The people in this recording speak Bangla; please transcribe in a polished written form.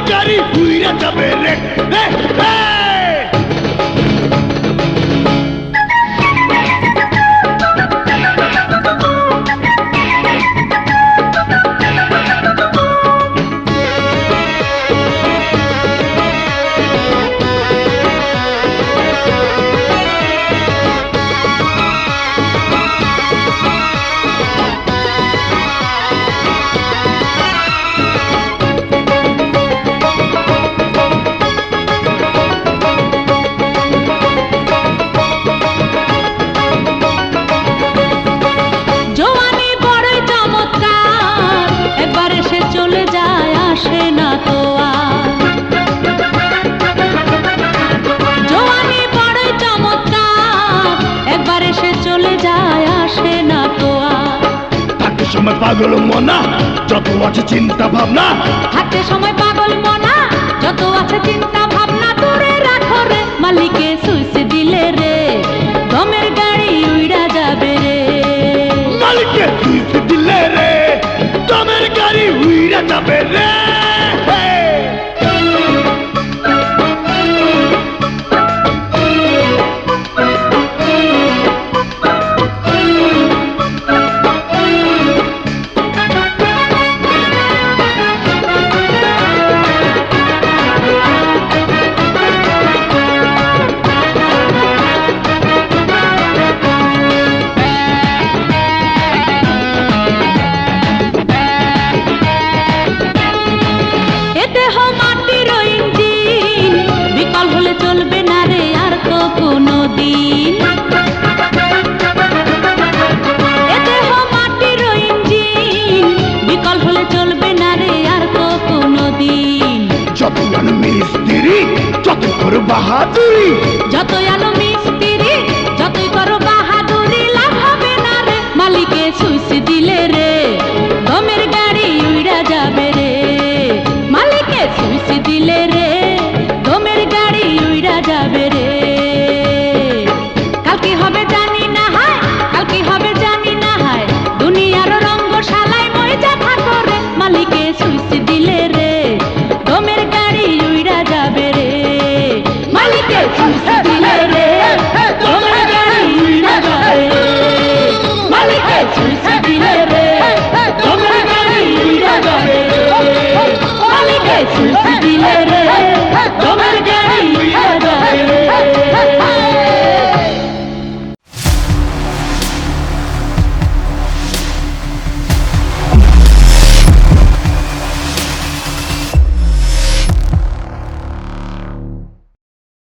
গাড়ি উইরা যাবে রে পাগল মনা যত আছে চিন্তা ভাবনা হাতে সময় পাগল মনা যত আছে চিন্তা ভাবনা দূরে রাখো রে মালিকে সুইচ দিলে রে দমের গাড়ি উইড়া যাবে রে মালিকে সুইচ দিলে রে দমের গাড়ি উইড়া যাবে রে মিস্ত্রি যতই করো বাহাদুরি যতই আলো মিস্ত্রি যতই করো বাহাদুরি লাভ হবে না রে মালিকে সুইচ দিলে রে দমের গাড়ি উইড়া যাবে রে মালিকে সুইচ দিলে রে দমের গাড়ি উইড়া যাবে রে কালকে হবে জানি না হায় কালকে হবে জানি না হায় দুনিয়ার রঙ্গশালায় মজা থাকো রে মালিকে সুইচ দিলে রে দমের গাড়ি উইড়া যাবে রে মালিকে সুইচ দিলে রে দমের গাড়ি উইড়া যাবে রে মালিকে সুইচ দিলে রে দমের গাড়ি উইড়া যাবে রে মালিকে সুইচ